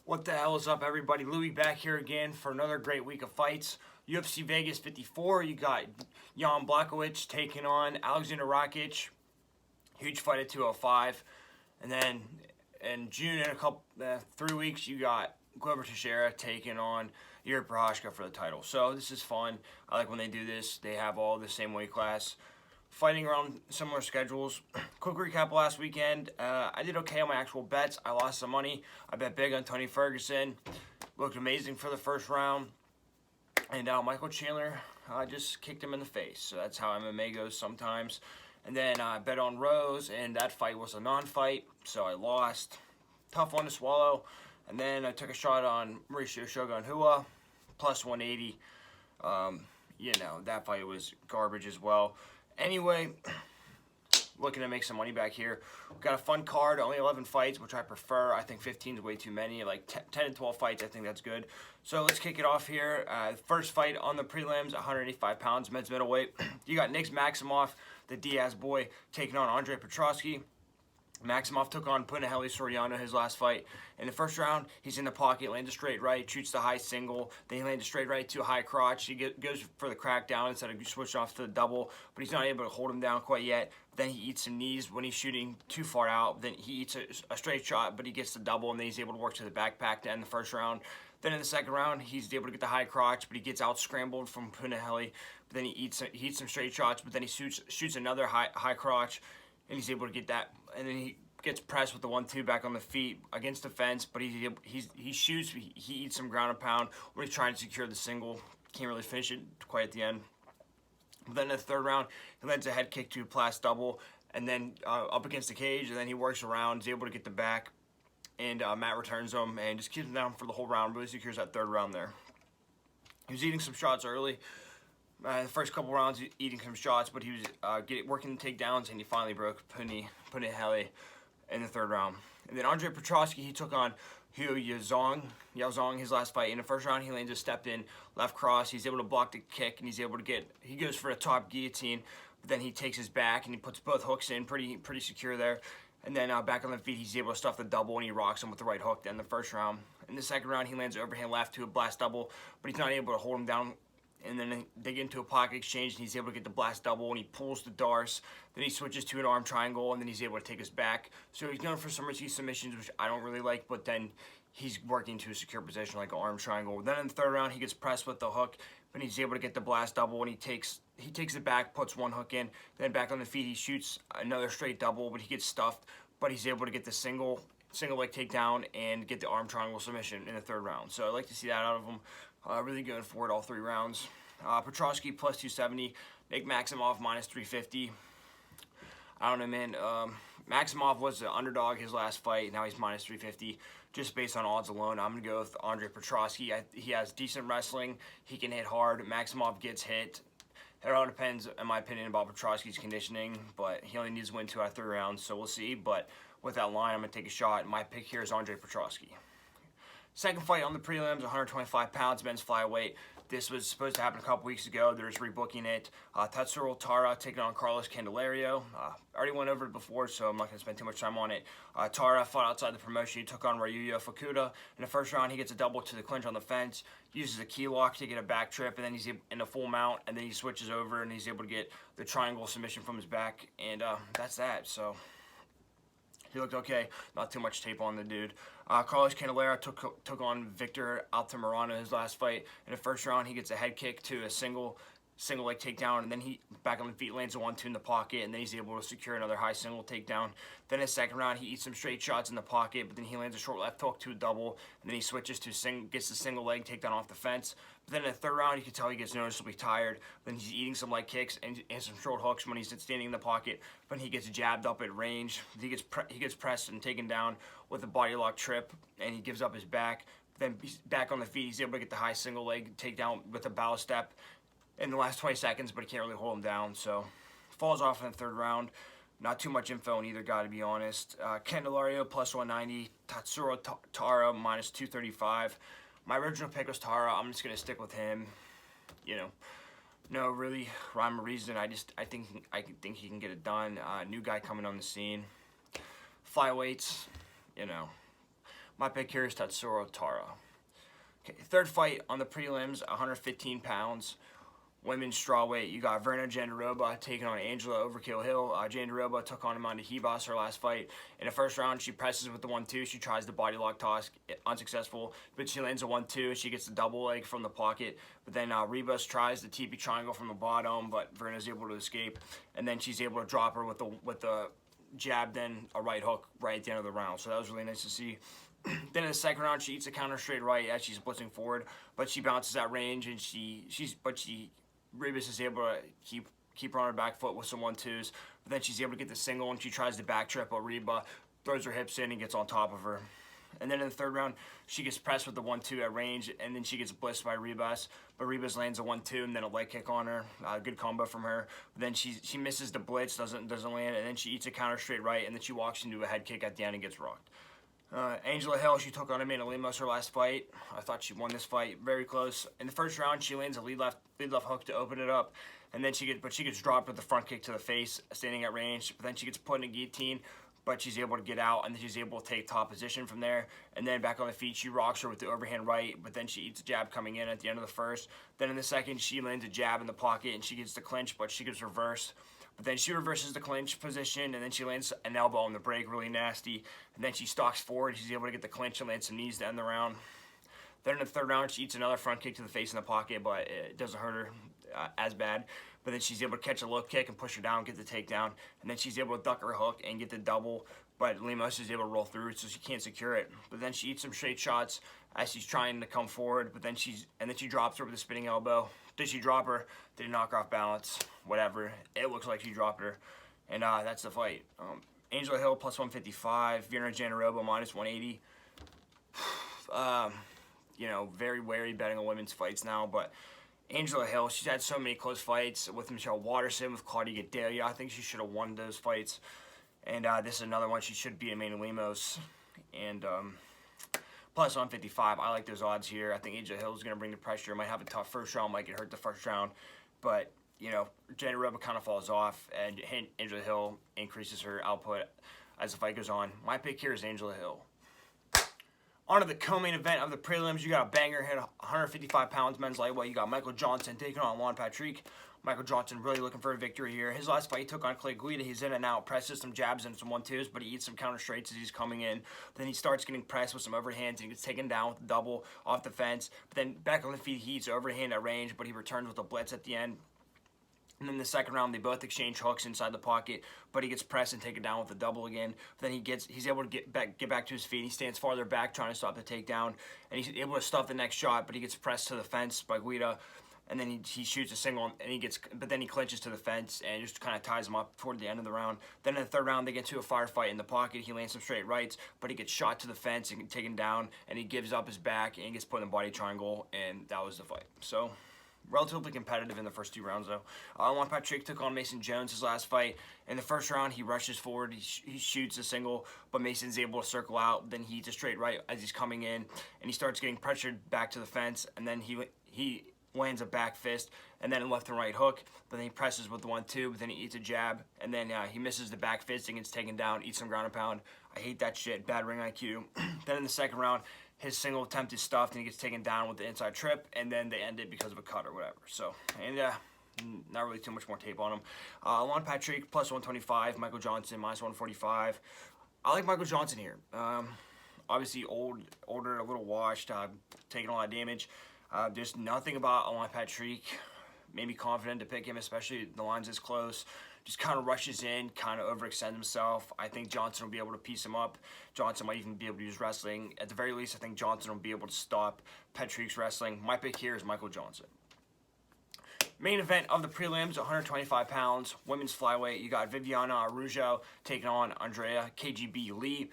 What the hell is up, everybody? Louis back here again for another great week of fights. UFC Vegas 54, you got Jan Blachowicz taking on Alexander RAKIC. Huge fight at 205. And then in June, in a 3 weeks, you got Glover Teixeira taking on Prelims for the title. So this is fun. I like when they do this. They have all the same weight class, fighting around similar schedules. Quick recap last weekend. I did okay on my actual bets. I lost some money. I bet big on Tony Ferguson. Looked amazing for the first round. And Michael Chandler just kicked him in the face. So that's how MMA goes sometimes. And then I bet on Rose, and that fight was a non-fight, so I lost. Tough one to swallow. And then I took a shot on Mauricio Shogun Rua, plus 180. You know, that fight was garbage as well. Anyway, looking to make some money back here. We've got a fun card, only 11 fights, which I prefer. I think 15 is way too many. Like 10 and 12 fights, I think that's good. So let's kick it off here. First fight on the prelims, 185 pounds, men's middleweight. You got MAXIMOV, the Diaz boy, taking on Andre Petroski. MAXIMOV took on Punahele Soriano his last fight. In the first round, he's in the pocket, lands a straight right, shoots the high single, then he lands a straight right to a high crotch. He goes for the crackdown instead of switching off to the double, but he's not able to hold him down quite yet. Then he eats some knees when he's shooting too far out. Then he eats a straight shot, but he gets the double, and then he's able to work to the backpack to end the first round. Then in the second round, he's able to get the high crotch, but he gets out scrambled from Punahele. But then he eats some straight shots, but then he shoots another high crotch, and he's able to get that. And then he gets pressed with the 1-2 back on the feet against the fence, but he shoots, he eats some ground and pound when he's trying to secure the single. Can't really finish it quite at the end. But then in the third round, he lands a head kick to a plus double, and then up against the cage, and then he works around, is able to get the back, and Matt returns him and just keeps him down for the whole round, really secures that third round there. He was eating some shots early. The first couple rounds, eating some shots, but he was working the takedowns, and he finally broke Punahele in the third round. And then Andre Petroski, he took on Yao Zhang his last fight. In the first round, he lands a stepped-in left cross. He's able to block the kick, and he goes for a top guillotine, but then he takes his back, and he puts both hooks in, pretty secure there. And then back on the feet, he's able to stuff the double, and he rocks him with the right hook in the first round. In the second round, he lands overhand left to a blast double, but he's not able to hold him down. And then they get into a pocket exchange, and he's able to get the blast double, and he pulls the Darce. Then he switches to an arm triangle, and then he's able to take his back. So he's going for some risky submissions, which I don't really like, but then he's working to a secure position like an arm triangle. Then in the third round, he gets pressed with the hook, but he's able to get the blast double, and he takes it back, puts one hook in. Then back on the feet, he shoots another straight double, but he gets stuffed. But he's able to get the single leg takedown and get the arm triangle submission in the third round. So I like to see that out of him. Really going for it all 3 rounds. Petroski plus 270, MAXIMOV minus 350. I don't know, man. MAXIMOV was the underdog his last fight. Now he's minus 350. Just based on odds alone, I'm going to go with Andre Petroski. He has decent wrestling. He can hit hard. MAXIMOV gets hit. It all depends, in my opinion, about Petroski's conditioning, but he only needs to win 2 out of 3 rounds, so we'll see. But with that line, I'm going to take a shot. My pick here is Andre Petroski. Second fight on the prelims, 125 pounds, men's flyweight. This was supposed to happen a couple weeks ago. They're just rebooking it. Tatsuro Taira taking on Carlos Candelario. I already went over it before, so I'm not going to spend too much time on it. Taira fought outside the promotion. He took on Ryuya Fukuda. In the first round, he gets a double to the clinch on the fence, uses a key lock to get a back trip, and then he's in a full mount, and then he switches over, and he's able to get the triangle submission from his back, and that's that. So he looked okay. Not too much tape on the dude. Carlos Candelario took on Victor Altamirano his last fight. In the first round, he gets a head kick to a single leg takedown, and then he back on the feet lands a 1-2 in the pocket, and then he's able to secure another high single takedown. Then in the second round, he eats some straight shots in the pocket, but then he lands a short left hook to a double, and then he switches to gets the single leg takedown off the fence. But then in the third round, you can tell he gets noticeably tired. Then he's eating some leg kicks and some short hooks when he's standing in the pocket. But he gets jabbed up at range. He gets pressed and taken down with a body lock trip, and he gives up his back. Then he's back on the feet. He's able to get the high single leg takedown with a bow step in the last 20 seconds, but he can't really hold him down. So falls off in the third round. Not too much info on either guy, to be honest. Candelario plus 190, Tatsuro Taira minus 235. My original pick was Taira. I'm just gonna stick with him. You know, no really rhyme or reason. I think he can get it done. New guy coming on the scene. Flyweights, you know, My pick here is Tatsuro Tara. Okay, third fight on the prelims, 115 pounds. Women's strawweight, you got Verna Jandiroba taking on Angela Overkill Hill. Jandiroba took on Amanda Ribas her last fight. In the first round, she presses with the 1-2. She tries the body lock toss, unsuccessful, but she lands a 1-2. She gets the double leg from the pocket. But then Ribas tries the TP triangle from the bottom, but Verna's able to escape. And then she's able to drop her with the jab, then a right hook right at the end of the round. So that was really nice to see. Then in the second round, she eats a counter straight right as she's blitzing forward, but she bounces at range, and Ribas is able to keep her on her back foot with some 1-2s. But then she's able to get the single, and she tries to back trip, but Ribas throws her hips in and gets on top of her. And then in the third round, she gets pressed with the 1-2 at range, and then she gets blitzed by Ribas. But Ribas lands a 1-2 and then a leg kick on her. Good combo from her. But then she misses the blitz, doesn't land, and then she eats a counter straight right, and then she walks into a head kick at the end and gets rocked. Angela Hill, she took on Amanda Lemos her last fight. I thought she won this fight very close. In the first round, she lands a lead left hook to open it up, and then she gets dropped with a front kick to the face, standing at range. But then she gets put in a guillotine, but she's able to get out, and then she's able to take top position from there. And then back on the feet, she rocks her with the overhand right, but then she eats a jab coming in at the end of the first. Then in the second, she lands a jab in the pocket, and she gets the clinch, but she gets reversed. But then she reverses the clinch position, and then she lands an elbow on the break, really nasty. And then she stalks forward. She's able to get the clinch and land some knees to end the round. Then in the third round, she eats another front kick to the face in the pocket, but it doesn't hurt her as bad. But then she's able to catch a low kick and push her down, get the takedown. And then she's able to duck her hook and get the double. But Lemos is able to roll through it, so she can't secure it. But then she eats some straight shots as she's trying to come forward. But then she drops her with a spinning elbow. Did she drop her? Did he knock her off balance? Whatever. It looks like she dropped her. And that's the fight. Angela Hill plus 155. Verna Jandiroba minus 180. You know, very wary betting on women's fights now. But Angela Hill, she's had so many close fights with Michelle Waterson, with Claudia Gadelha. I think she should have won those fights. And this is another one she should beat Amanda Lemos. And plus 155, I like those odds here. I think Angela Hill is going to bring the pressure. Might have a tough first round, might get hurt the first round. But, you know, Jandiroba kind of falls off, and Angela Hill increases her output as the fight goes on. My pick here is Angela Hill. On to the co-main event of the prelims, you got a banger hit, 155 pounds men's lightweight. You got Michael Johnson taking on Juan Patrick. Michael Johnson really looking for a victory here. His last fight, he took on Clay Guida. He's in and out, presses some jabs and some 1-2s, but he eats some counter straights as he's coming in. Then he starts getting pressed with some overhands, and he gets taken down with a double off the fence. But then back on the feet, he eats overhand at range, but he returns with a blitz at the end. And then in the second round, they both exchange hooks inside the pocket, but he gets pressed and taken down with a double again. But then he's able to get back to his feet. He stands farther back trying to stop the takedown, and he's able to stop the next shot, but he gets pressed to the fence by Guida. And then he shoots a single, and but then he clinches to the fence and just kind of ties him up toward the end of the round. Then in the third round, they get to a firefight in the pocket. He lands some straight rights, but he gets shot to the fence and taken down, and he gives up his back and gets put in the body triangle, and that was the fight. So relatively competitive in the first two rounds, though. Juan Patrick took on Mason Jones his last fight. In the first round, he rushes forward. He shoots a single, but Mason's able to circle out. Then he eats a straight right as he's coming in, and he starts getting pressured back to the fence, and then he lands a back fist, and then a left and right hook, but then he presses with the 1-2, but then he eats a jab, and then he misses the back fist and gets taken down, eats some ground and pound. I hate that shit, bad ring IQ. Then in the second round, his single attempt is stuffed, and he gets taken down with the inside trip, and then they end it because of a cut or whatever. So, and not really too much more tape on him. Juan Patrick, plus 125, Michael Johnson, minus 145. I like Michael Johnson here. Obviously older, a little washed, taking a lot of damage. There's nothing about Juan Patrick made me confident to pick him, especially the line's this close. Just kind of rushes in, kind of overextends himself. I think Johnson will be able to piece him up. Johnson might even be able to use wrestling. At the very least, I think Johnson will be able to stop Patrick's wrestling. My pick here is Michael Johnson. Main event of the prelims, 125 pounds, women's flyweight. You got Viviana Araujo taking on Andrea KGB Lee.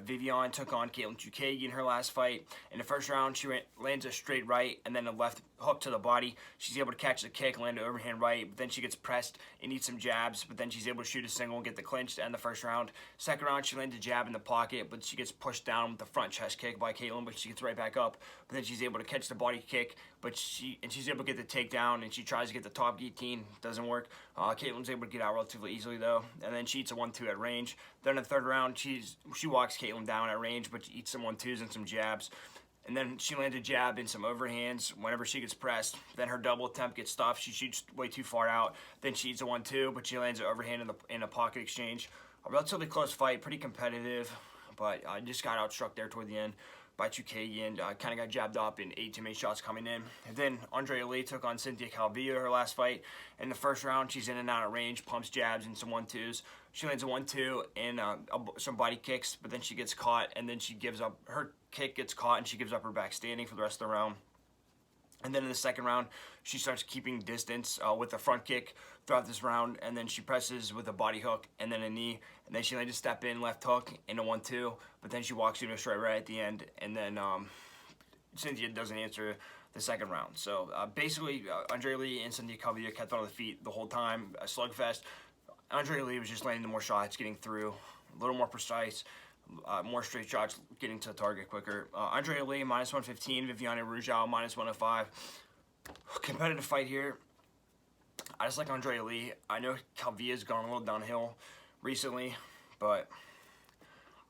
Vivian took on Caitlin Chookagian in her last fight. In the first round, she lands a straight right and then a left hook to the body. She's able to catch the kick, land an overhand right, but then she gets pressed and eats some jabs, but then she's able to shoot a single and get the clinch to end the first round. Second round, she lands a jab in the pocket, but she gets pushed down with the front chest kick by Caitlin, but she gets right back up. But then she's able to catch the body kick, but she's able to get the takedown, and she tries to get the top guillotine. Doesn't work. Caitlin's able to get out relatively easily though, and then she eats a 1-2 at range. Then in the third round, she walks Caitlin down at range, but she eats some 1-2s and some jabs. And then she lands a jab and some overhands whenever she gets pressed. Then her double attempt gets stuffed. She shoots way too far out. Then she eats a 1-2, but she lands an overhand in a pocket exchange. A relatively close fight, pretty competitive, but I just got outstruck there toward the end by CHOOKAGIAN. Kind of got jabbed up and ate too many shots coming in. And then Andrea Lee took on Cynthia Calvillo her last fight. In the first round, she's in and out of range, pumps jabs and some 1-2s. She lands a 1-2 and some body kicks, but then she gets caught, and then she gives up. Her kick gets caught, and she gives up her back standing for the rest of the round. And then in the second round, she starts keeping distance with a front kick throughout this round, and then she presses with a body hook and then a knee, and then she lands a step in left hook in a 1-2, but then she walks into a straight right at the end, and then Cynthia doesn't answer the second round. So basically, Andrea Lee and Cynthia Calvillo kept on the feet the whole time, a slugfest. Andrea Lee was just landing the more shots, getting through, a little more precise, more straight shots, getting to the target quicker. Andrea Lee, minus 115, Viviane Araujo, minus 105. Competitive fight here. I just like Andrea Lee. I know Calvillo's gone a little downhill recently, but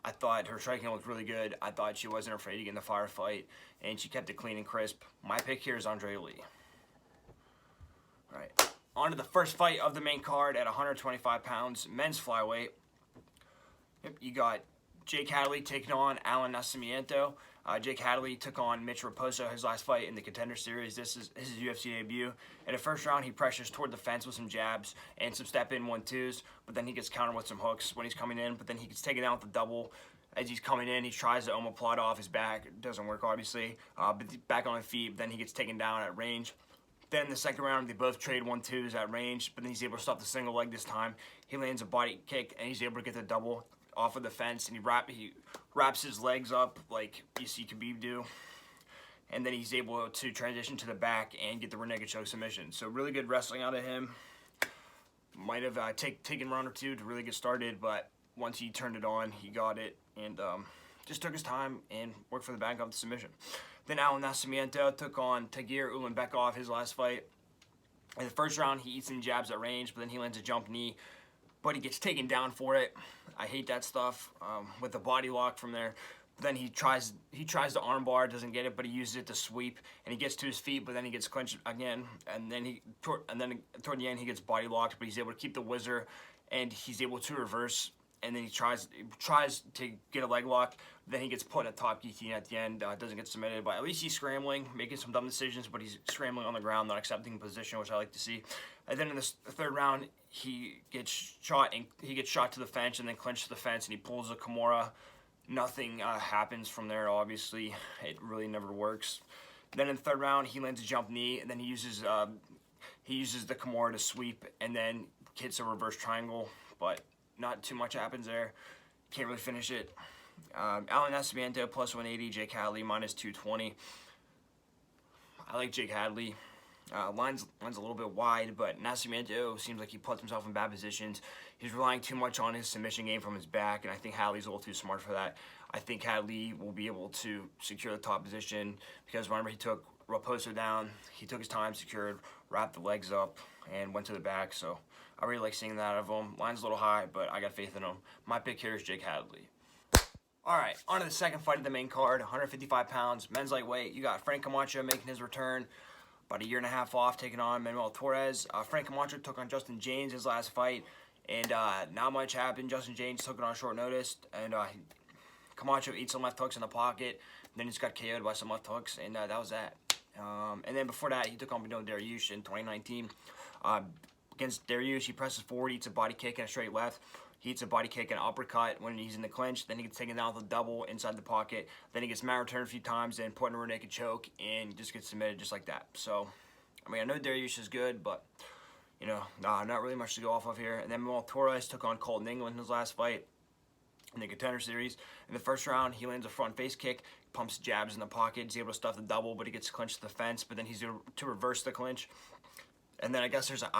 I thought her striking looked really good. I thought she wasn't afraid to get in the firefight, and she kept it clean and crisp. My pick here is Andrea Lee. All right. On to the first fight of the main card at 125 pounds, men's flyweight. Yep, you got Jake Hadley taking on Alan Nascimento. Jake Hadley took on Mitch Raposo his last fight in the Contender Series. This is his UFC debut. In the first round, he pressures toward the fence with some jabs and some step-in 1-2s, but then he gets countered with some hooks when he's coming in, but then he gets taken down with the double. As he's coming in, he tries to omoplata off his back. It doesn't work, obviously, but back on his feet, but then he gets taken down at range. Then in the second round, they both trade 1-2s at range, but then he's able to stop the single leg this time. He lands a body kick, and he's able to get the double off of the fence, and he wraps his legs up like you see Khabib do. And then he's able to transition to the back and get the rear naked choke submission. So really good wrestling out of him. Might have taken a round or two to really get started, but once he turned it on, he got it, and just took his time and worked for the back of the submission. Then Alan Nascimento took on Tagir Ulanbekov his last fight. In the first round, he eats some jabs at range, but then he lands a jump knee, but he gets taken down for it. I hate that stuff with the body lock from there. But then he tries to armbar, doesn't get it, but he uses it to sweep, and he gets to his feet, but then he gets clinched again, and then toward the end he gets body locked, but he's able to keep the whizzer, and he's able to reverse. And then he tries to get a leg lock. Then he gets put in a top guillotine at the end. Doesn't get submitted, but at least he's scrambling, making some dumb decisions, but he's scrambling on the ground, not accepting position, which I like to see. And then in the third round, he gets shot to the fence and then clinched to the fence, and he pulls a Kimura. Nothing happens from there, obviously. It really never works. Then in the third round, he lands a jump knee, and then he uses the Kimura to sweep, and then hits a reverse triangle, but not too much happens there. Can't really finish it. Alan Nascimento plus 180, Jake Hadley minus 220. I like Jake Hadley. Line's a little bit wide, but Nascimento seems like he puts himself in bad positions. He's relying too much on his submission game from his back, and I think Hadley's a little too smart for that. I think Hadley will be able to secure the top position because whenever he took Raposo down, he took his time, secured, wrapped the legs up, and went to the back. So I really like seeing that out of him. Line's a little high, but I got faith in him. My pick here is Jake Hadley. All right, on to the second fight of the main card, 155 pounds, men's lightweight. You got Frank Camacho making his return, about a year and a half off, taking on Manuel Torres. Frank Camacho took on Justin James his last fight, and not much happened. Justin James took it on short notice, and Camacho eats some left hooks in the pocket, then he just got KO'd by some left hooks, and that was that. And then before that, he took on Beneil Dariush in 2019. Against Dariush, he presses forward, eats a body kick and a straight left. He eats a body kick and an uppercut when he's in the clinch. Then he gets taken down with a double inside the pocket. Then he gets mat returned a few times and put in a rear naked choke and just gets submitted just like that. So, I mean, I know Dariush is good, but, you know, not really much to go off of here. And then Manuel Torres took on Colton England in his last fight in the Contender Series. In the first round, he lands a front face kick, pumps jabs in the pocket. He's able to stuff the double, but he gets clinched to the fence. But then he's able to reverse the clinch. And then I guess there's an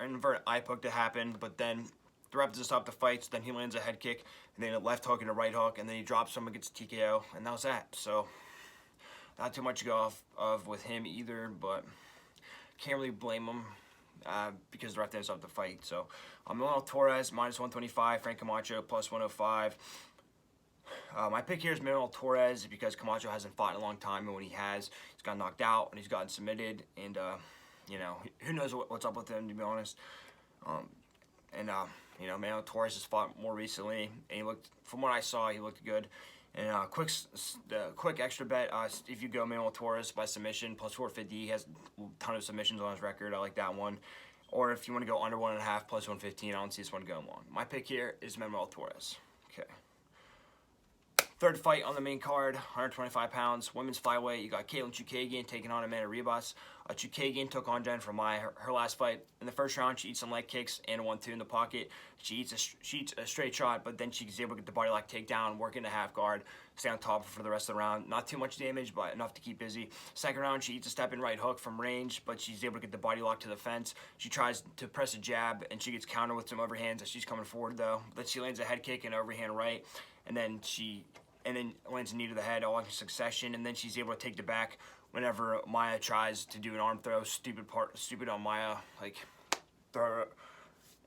inverted eye poke to happen, but then the ref doesn't stop the fight, so then he lands a head kick, and then a left hook and a right hook, and then he drops him and gets TKO, and that was that. So, not too much to go off of with him either, but can't really blame him. because the ref didn't stop the fight. So, Manuel Torres, minus 125, Frank Camacho, plus 105. My pick here is Manuel Torres because Camacho hasn't fought in a long time, and when he has, he's got knocked out and he's gotten submitted, and you know, who knows what's up with him, to be honest. You know, Manuel Torres has fought more recently, and he looked, from what I saw, he looked good. And quick extra bet, if you go Manuel Torres by submission, plus 450, he has a ton of submissions on his record. I like that one. Or if you want to go under 1.5, plus 115, I don't see this one going long. My pick here is Manuel Torres. Okay. Third fight on the main card, 125 pounds, women's flyweight. You got Katlyn Chookagian taking on Amanda Ribas. Chookagian took on Jennifer Maia her last fight. In the first round, she eats some leg kicks and a 1-2 in the pocket. She eats a straight shot, but then she's able to get the body lock takedown, work into half guard, stay on top for the rest of the round. Not too much damage, but enough to keep busy. Second round, she eats a step-in right hook from range, but she's able to get the body lock to the fence. She tries to press a jab, and she gets countered with some overhands as she's coming forward, though. Then she lands a head kick and overhand right, and then lands a knee to the head all in succession, and then she's able to take the back whenever Maia tries to do an arm throw. Stupid on Maia, like, throw,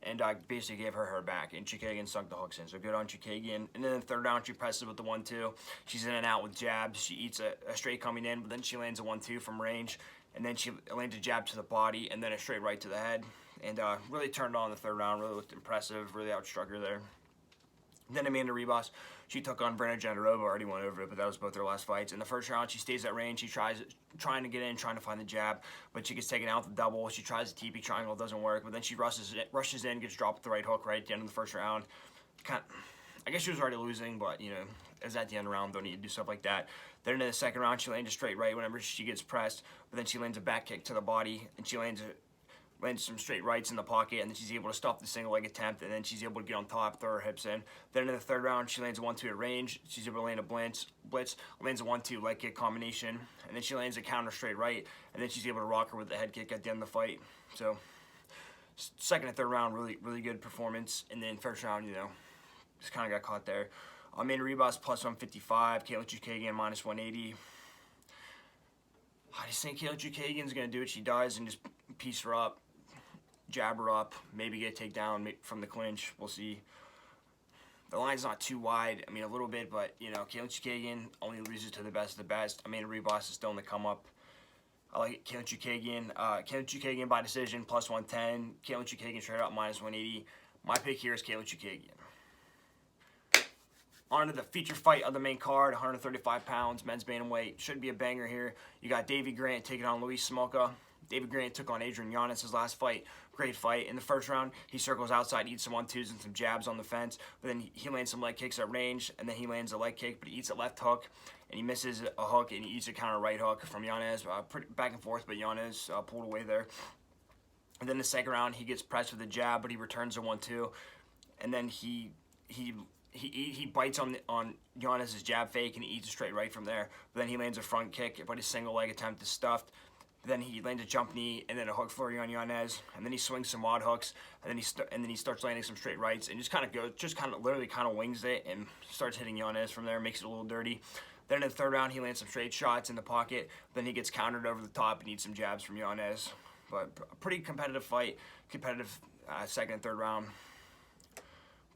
and I basically gave her back, and Chookagian sunk the hooks in, so good on Chookagian. And then in the third round, she presses with the 1-2. She's in and out with jabs. She eats a straight coming in, but then she lands a 1-2 from range, and then she lands a jab to the body, and then a straight right to the head, and really turned on the third round, really looked impressive, really outstruck her there. Then Amanda Ribas, she took on Brenna Jandiroba, already went over it, but that was both their last fights. In the first round, she stays at range. She trying to get in, trying to find the jab, but she gets taken out with the double. She tries the TP triangle, doesn't work, but then she rushes in, gets dropped with the right hook right at the end of the first round. I guess she was already losing, but, you know, as at the end of the round, don't need to do stuff like that. Then in the second round, she lands a straight right whenever she gets pressed, but then she lands a back kick to the body, and she lands some straight rights in the pocket, and then she's able to stop the single leg attempt, and then she's able to get on top, throw her hips in. Then in the third round, she lands a 1-2 at range. She's able to land a blitz, lands a 1-2 leg kick combination, and then she lands a counter straight right, and then she's able to rock her with the head kick at the end of the fight. So second and third round, really good performance, and then first round, you know, just kind of got caught there. Amanda Ribas plus 155, Katlyn Chookagian minus 180. I just think Katlyn Chookagian's going to do what she does and just piece her up, jab her up, maybe get a takedown from the clinch. We'll see. The line's not too wide. I mean, a little bit, but, you know, Katlyn Chookagian only loses to the best of the best. Amanda Ribas is still in the come-up. I like Katlyn Chookagian. Katlyn Chookagian by decision, plus 110. Katlyn Chookagian straight up, minus 180. My pick here is Katlyn Chookagian. On to the feature fight of the main card, 135 pounds, men's bantamweight. Should be a banger here. You got Davey Grant taking on Luis Smolka. David Grant took on Adrian Yanez his last fight. Great fight. In the first round, he circles outside, eats some 1-2s and some jabs on the fence, but then he lands some leg kicks at range, and then he lands a leg kick, but he eats a left hook, and he misses a hook, and he eats a counter right hook from Yanez. Pretty back and forth, but Yanez pulled away there. And then the second round, he gets pressed with a jab, but he returns a 1-2, and then he bites on Yanez's jab fake, and he eats a straight right from there. But then he lands a front kick, but his single leg attempt is stuffed. Then he lands a jump knee, and then a hook flurry on Yanez, and then he swings some odd hooks, and then he starts landing some straight rights, and literally wings it and starts hitting Yanez from there, makes it a little dirty. Then in the third round, he lands some straight shots in the pocket. Then he gets countered over the top and eats some jabs from Yanez. But a pretty competitive fight, second and third round.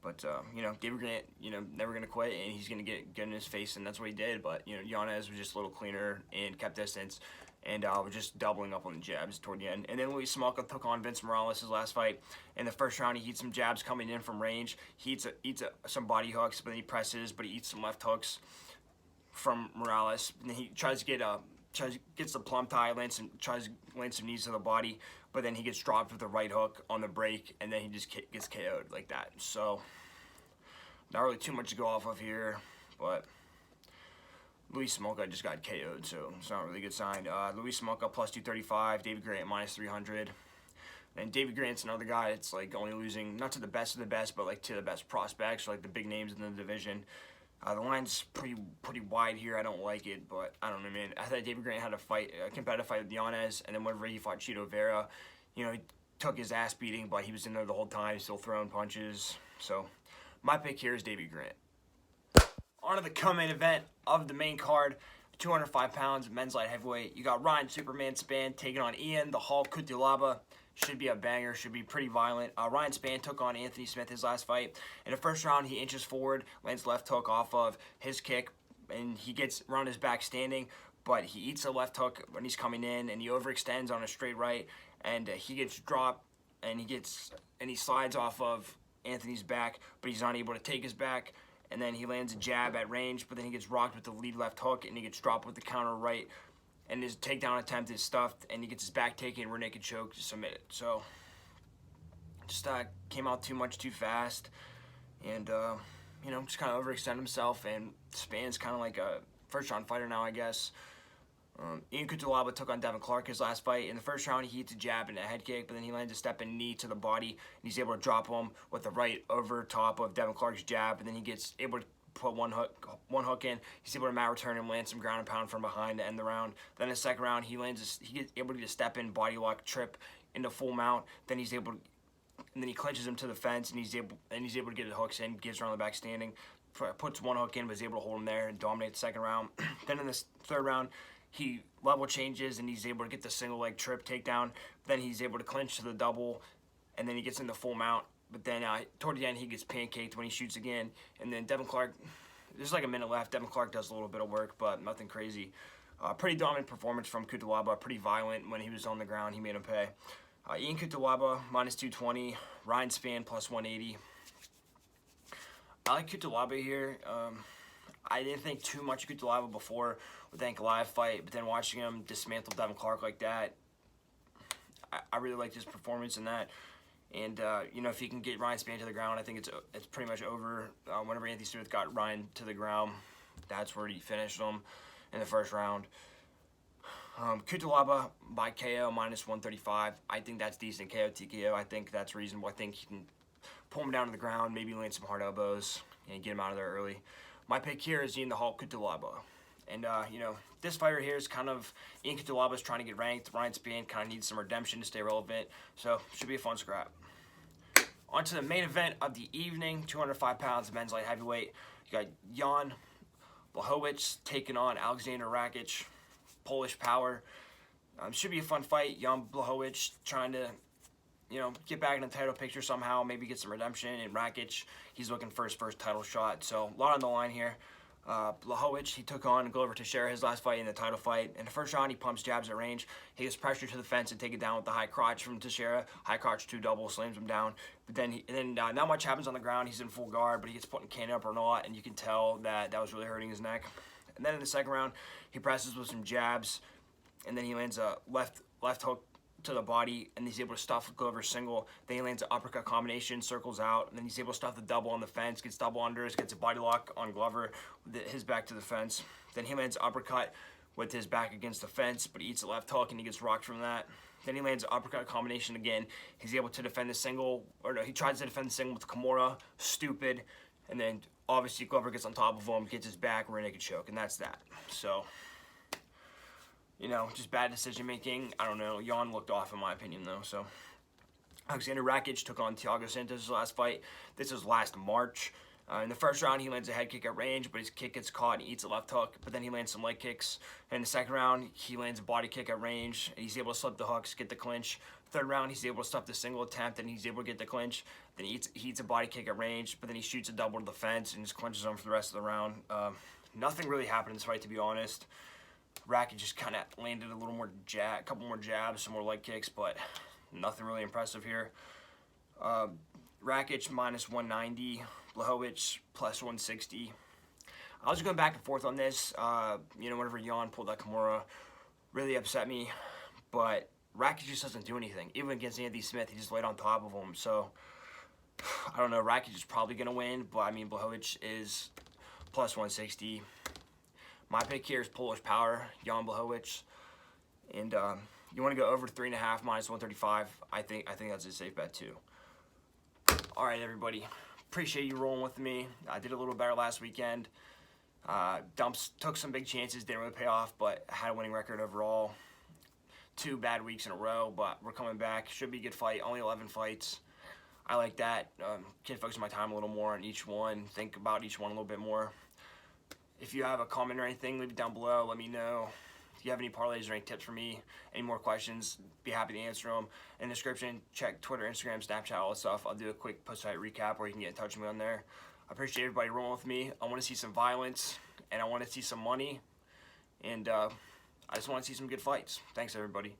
But, you know, David Grant, you know, never going to quit, and he's going to get in his face, and that's what he did. But, you know, Yanez was just a little cleaner and kept distance, and was just doubling up on the jabs toward the end. And then Luis Smolka took on Vince Morales his last fight. In the first round, he eats some jabs coming in from range. He eats some body hooks, but then he presses, but he eats some left hooks from Morales. And then he gets the plum tie, tries to land some knees to the body, but then he gets dropped with a right hook on the break, and then he just gets KO'd like that. So, not really too much to go off of here, but Luis Smolka just got KO'd, so it's not a really good sign. Luis Smolka plus 235, David Grant minus 300. And David Grant's another guy that's like only losing, not to the best of the best, but like to the best prospects, like the big names in the division. The line's pretty wide here. I don't like it, but I don't know, man. I thought David Grant had a competitive fight with Yanez, and then whenever he fought Chito Vera, you know, he took his ass beating, but he was in there the whole time, still throwing punches. So my pick here is David Grant. On to the co-main event of the main card, 205 pounds, men's light heavyweight. You got Ryan Superman Spann taking on Ian the Hulk CUTELABA. Should be a banger, should be pretty violent. Ryan Spann took on Anthony Smith his last fight. In the first round, he inches forward, lands left hook off of his kick, and he gets around his back standing, but he eats a left hook when he's coming in, and he overextends on a straight right, and he gets dropped, and he slides off of Anthony's back, but he's not able to take his back, and then he lands a jab at range, but then he gets rocked with the lead left hook, and he gets dropped with the counter right, and his takedown attempt is stuffed, and he gets his back taken, rear naked choke to submit it. So, just came out too much too fast, and, you know, just kind of overextended himself, and Spann's kind of like a first-round fighter now, I guess. Ian CUTELABA took on Devin Clark his last fight. In the first round, he hits a jab and a head kick, but then he lands a step-in knee to the body, and he's able to drop him with the right over top of Devin Clark's jab, and then he gets able to put one hook in. He's able to mat return and land some ground and pound from behind to end the round. Then in the second round, he gets able to get a step-in body lock trip into full mount. Then he's able to, and then he clinches him to the fence, and he's able to get the hooks in, gets around the back standing, puts one hook in, but is able to hold him there and dominate the second round. Then in this third round, he level changes, and he's able to get the single leg trip takedown. Then he's able to clinch to the double, and then he gets into full mount. But then toward the end, he gets pancaked when he shoots again. And then Devin Clark, there's like a minute left. Devin Clark does a little bit of work, but nothing crazy. Pretty dominant performance from CUTELABA. Pretty violent when he was on the ground. He made him pay. Ian CUTELABA, minus 220. Ryan Spann, plus 180. I like CUTELABA here. I didn't think too much of CUTELABA before with the Ankle Live fight, but then watching him dismantle Devin Clark like that, I really liked his performance in that. And, you know, if he can get Ryan Spann to the ground, I think it's pretty much over. Whenever Anthony Smith got Ryan to the ground, that's where he finished him in the first round. CUTELABA by KO, minus 135. I think that's decent. KO, TKO, I think that's reasonable. I think he can pull him down to the ground, maybe land some hard elbows, and get him out of there early. My pick here is Ian the Hulk CUTELABA. And, you know, this fighter here is kind of, Ian CUTELABA is trying to get ranked. Ryan Spann kind of needs some redemption to stay relevant. So, should be a fun scrap. On to the main event of the evening, 205 pounds, men's light heavyweight. You got Jan Blachowicz taking on Alexander RAKIC, Polish power. Should be a fun fight. Jan Blachowicz trying to, you know, get back in the title picture somehow, maybe get some redemption. And RAKIC, he's looking for his first title shot. So, a lot on the line here. Blachowicz, he took on Glover Teixeira his last fight in the title fight. In the first round, he pumps jabs at range. He gets pressure to the fence and take it down with the high crotch from Teixeira. High crotch 2-double, slams him down. But then, not much happens on the ground. He's in full guard, but he gets put in can up or not, and you can tell that was really hurting his neck. And then in the second round, he presses with some jabs, and then he lands a left hook to the body, and he's able to stuff Glover's single. Then he lands an uppercut combination, circles out, and then he's able to stuff the double on the fence, gets double unders, gets a body lock on Glover with his back to the fence. Then he lands an uppercut with his back against the fence, but he eats a left hook, and he gets rocked from that. Then he lands an uppercut combination again. He's able to defend the single, or no, he tries to defend the single with Kimura, stupid, and then obviously Glover gets on top of him, gets his back, rear naked choke, and that's that. So, you know, just bad decision making. I don't know. Jan looked off in my opinion though. So Alexander RAKIC took on Thiago Santos' last fight. This was last March. In the first round, he lands a head kick at range, but his kick gets caught and he eats a left hook. But then he lands some leg kicks. In the second round, he lands a body kick at range. And he's able to slip the hooks, get the clinch. Third round, he's able to stop the single attempt, and he's able to get the clinch. Then he eats a body kick at range, but then he shoots a double to the fence and just clinches him for the rest of the round. Nothing really happened in this fight, to be honest. RAKIC just kind of landed a little more a couple more jabs, some more leg kicks, but nothing really impressive here. RAKIC minus 190, Blachowicz plus 160. I was going back and forth on this. You know, whenever Jan pulled that Kimura, really upset me. But RAKIC just doesn't do anything. Even against Anthony Smith, he just laid on top of him. So, I don't know. RAKIC is probably going to win, but I mean, Blachowicz is plus 160. My pick here is Polish power, Jan Blachowicz. And you want to go over 3.5 minus 135. I think that's a safe bet too. All right, everybody. Appreciate you rolling with me. I did a little better last weekend. Took some big chances, didn't really pay off, but had a winning record overall. 2 bad weeks in a row, but we're coming back. Should be a good fight. Only 11 fights. I like that. Can focus my time a little more on each one. Think about each one a little bit more. If you have a comment or anything, leave it down below. Let me know. If you have any parlays or any tips for me, any more questions, be happy to answer them. In the description, check Twitter, Instagram, Snapchat, all that stuff. I'll do a quick post-fight recap where you can get in touch with me on there. I appreciate everybody rolling with me. I want to see some violence, and I want to see some money, and I just want to see some good fights. Thanks, everybody.